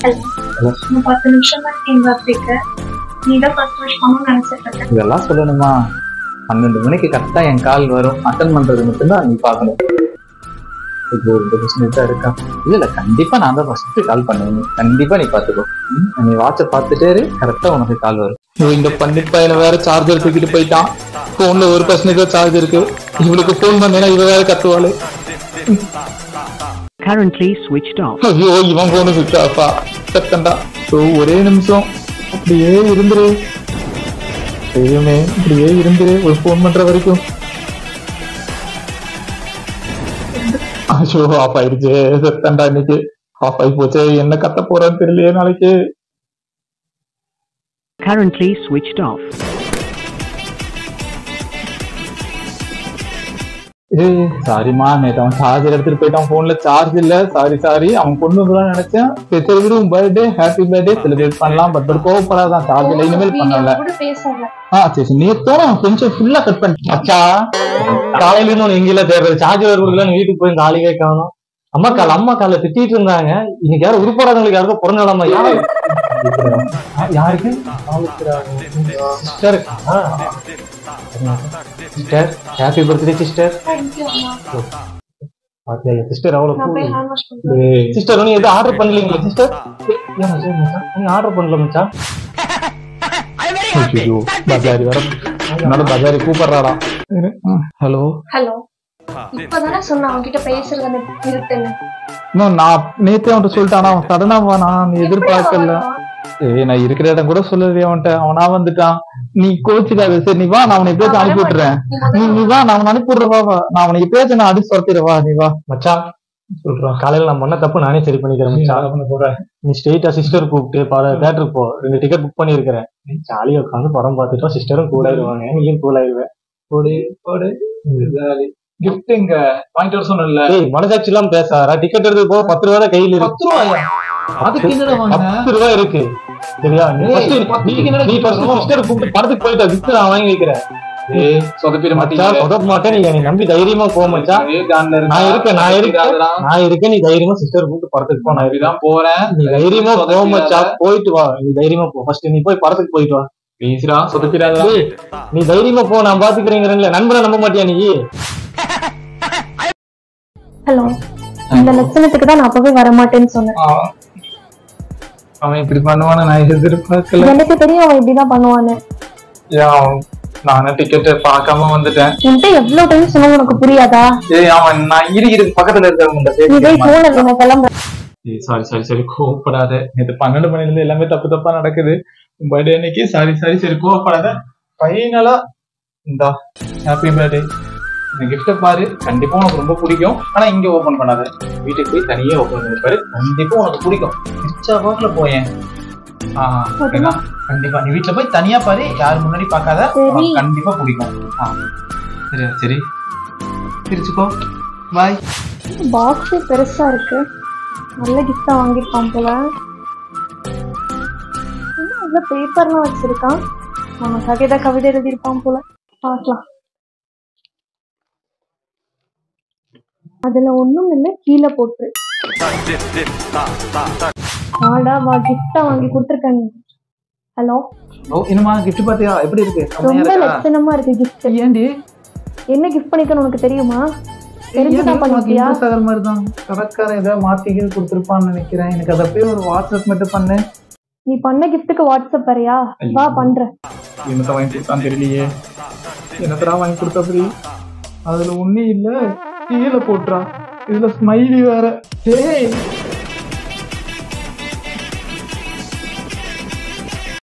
Hello, இன்னும் 10 நிமிஷம் தான் என் பர்த்டேக்கு. நீ தான் ஃபர்ஸ்ட் விஷ் பண்ணணும்னு நினைச்சிட்டு இருக்கேன். இதெல்லாம் சொல்லணுமா? 12 மணிக்கு கரெக்டா என் கால் வரும். அட்டன் பண்றது மட்டும்தான் நீ பார்க்கணும். இப்போ ஒரு பிஸ்னஸ் இருக்கா? இல்ல கண்டிப்பா நான் தான் ஃபர்ஸ்ட் கால் பண்ணுவேன். கண்டிப்பா நீ பாத்துக்கோ. நீ வாட்ச பார்த்துட்டே கரெக்டா உனக்கு கால் வரும். இந்த பண்டிட் பையனை வேற சார்ஜர் தூக்கிட்டு போயிட்டான். போன்ல ஒரு பர்சன்டேஜ் தான் சார்ஜ் இருக்கு. இவளுக்கு போன் பண்ணேன்னா இவ வேற கத்துவாளு. Currently switched off. ஐயோ, இவன் போனு சுவிட்ச் ஆஃபா. சத்தண்டா. ஒரே நிமிஷம் அப்படியே இருந்துரு. தெய்வமே, இப்படியே இருந்துரு ஒரு போன் பண்ற வரைக்கும். ஐயோ, ஆஃப் ஆயிடுச்சு. சத்தண்டா, இன்னைக்கு ஆஃப் ஆகி போச்சு. என்ன கத்த போறான்னு தெரியலையே நாளைக்கு. Currently switched off. ஏய் சாரிமா, நேற்று அவன் சார்ஜர் எடுத்துட்டு போயிட்டான். போன்ல சார்ஜ் இல்ல. சாரி அவன் கொண்டு வந்துதான் நினைச்சேன். சரி பர்த்டே, ஹாப்பி பர்த்டே செலிப்ரேட் பண்ணலாம். பட் கோவப்படாதான். சார்ஜ் இனிமேல் பண்ணல. சரி நேத்தோட கொஞ்சம் ஃபுல்லா கட் பண்ணிட்டேன். அச்சா, காலையில இருந்து எங்கேயில தேடுறது சார்ஜர் கொடுக்கல. வீட்டுக்கு போய் காலையே காணும். அம்மா காலைல திட்டிட்டு இருந்தாங்க. இன்னைக்கு யாரும் உருப்படாதவங்களுக்கு யாருக்கும் பிறந்த விடாம யாருக்கு sister. Sister happy birthday sister. Sister அவ்வளவு சிஸ்டர் நீ எதுவும் ஆர்டர் பண்ணலீங்களா சிஸ்டர்? நீங்க ஆர்டர் பண்ணல மச்சா. பஜாரி வர என்னோட பஜாரி கூப்பிடுறாடா. ஹலோ ஹலோ, இப்பதானே சொன்ன அவன்கிட்ட பேசுறது இருக்குன்னு. நான் நேத்தே அவன்கிட்ட சொல்லிட்டானா? அவன் சடனா நான் எதிர்பார்க்கல. நான் இருக்கிற இடம் கூட சொல்லவே அவன்கிட்ட. அவனா வந்துட்டான். நீ கோச்சுக்காத. சரி நீ வா, நான் அவனை எப்பயாச்சும் அனுப்பி விட்டுறேன். நீ வா, நான் அவனை அனுப்பி விடுறவா. வா, நான் அவனை எப்பயாச்சும் நான் அடிச்சு துரத்திடுவா. நீ வா மச்சா. சொல்றான் காலையில நான் பண்ண தப்பு நானே சரி பண்ணிக்கிறேன். போறேன் நீ ஸ்ட்ரெயிட்டா சிஸ்டர் கூப்பிட்டு தேட்டருக்கு போ. 2 டிக்கெட் புக் பண்ணிருக்கிறேன். ஜாலியா உட்காந்து படம் பார்த்துட்டோம். சிஸ்டரும் கூல் ஆயிடுவாங்க, நீயும் கூல் ஆயிடுவேன். போடு போடு. கிஃப்ட் எங்க வாங்கிட்டு வர சொன்னல. மனசாட்சி எல்லாம் பேசாரா? டிக்கெட் எடுத்து போ. 10 ரூபா தான் கையில இருக்கு. 10 ரூபாயா? அதுக்கு என்னடா வாங்க? 10 ரூபா இருக்கு. சரியா? நீ சிஸ்டர் கூப்பிட்டு படத்துக்கு போயிட்டா. கிஃப்ட் நான் வாங்கி வைக்கிறேன். சொதப்பிட மாட்டேன். நீ நம்பி தைரியமா போ மச்சான். நான் இருக்கேன். நீ தைரியமா சிஸ்டர் கூப்பிட்டு படத்துக்கு போ. நான் இப்படிதான் போறேன். நீ தைரியமா போ மச்சா. போயிட்டு வா. நீ தைரியமா போ. ஃபர்ஸ்ட் நீ போய் படத்துக்கு போயிட்டு வா. ப்ளீஸ்டா, சொதப்பிடாத. நீ தைரியமா போ. நான் பாத்துக்கிறேங்கிறேன்ல. நண்பரை நம்ப மாட்டியா நீ? ஹலோ, இந்த லட்சணத்துக்கு தான் நான் அப்பவே வர மாட்டேன்னு சொன்னேன். அவன் இப்படி பண்ணுவான்னு நான் எதிர்பார்க்கல. எனக்கு தெரியும் அவன் இப்படிதான் பண்ணுவான்னு. நானும் டிக்கெட் பார்க்காம வந்துட்டேன். என்கிட்ட எவ்வளவு டைம் சொன்னா உனக்கு புரியாதா? அவன் நான் இருக்கு பக்கத்துல இருக்கவங்க. சரி கோவப்படாத. நேற்று 12 மணில இருந்து எல்லாமே தப்பா நடக்குது. பர்த்டே அன்னைக்கு சரி கோவப்படாத. ஃபைனலா இந்தா ஹாப்பி பர்த்டே. இந்த கிஃப்ட பாரு, கண்டிப்பா உனக்கு ரொம்ப பிடிக்கும். ஆனா இங்க ஓபன் பண்ணாத. வீட்டுக்கு போய் தனியே ஓபன் பண்ணி பாரு, கண்டிப்பா உனக்கு பிடிக்கும். பிச்சா பாட்டுல போயேன். கண்டிப்பா நீ வீட்டுல போய் தனியா பாரு, யாரு முன்னாடி பாக்காத. கண்டிப்பா பிடிக்கும். சரி பிரிச்சுக்கோ. பாய். பாக்ஸ் பெருசா இருக்கு. நல்ல கிஃப்டா வாங்கிருப்பான் போல. இன்னும் பேப்பர்லாம் வச்சிருக்கான். நமக்காக ஏதாவது கவிதை எழுதியிருப்பான் போல. பார்க்கலாம். அதுல ஒண்ணும் இல்ல, கீழே போட்டு வா கிஃப்டா வாங்கி கொடுத்துருக்கேன். ஹலோ, என்னமா கிஃப்ட் பாத்தியா? எப்படி இருக்கு? ரொம்ப லட்சணமா இருக்கு கிஃப்ட். ஏண்டி என்ன கிஃப்ட் பண்ணிருக்கேன்னு உனக்கு தெரியுமா? தெரிஞ்சுதான் பண்ணிட்டியா? சாகர் மாதிரி தான் கணக்காரன் ஏதாவது மாத்திக்க கொடுத்துருப்பான்னு நினைக்கிறேன். எனக்கு அதை போய் ஒரு வாட்ஸ்அப் மட்டும் பண்ணு. நீ பண்ண கிஃப்ட்டுக்கு வாட்ஸ்அப் வரையா? வா பண்றேன். என்னத்த வாங்கி கொடுத்தான்னு தெரியலையே. என்னத்தரா வாங்கி கொடுத்தா அப்படி? அதுல ஒண்ணும் இல்ல, கீழே போட்டுறா. இதுல ஸ்மைலி வேற.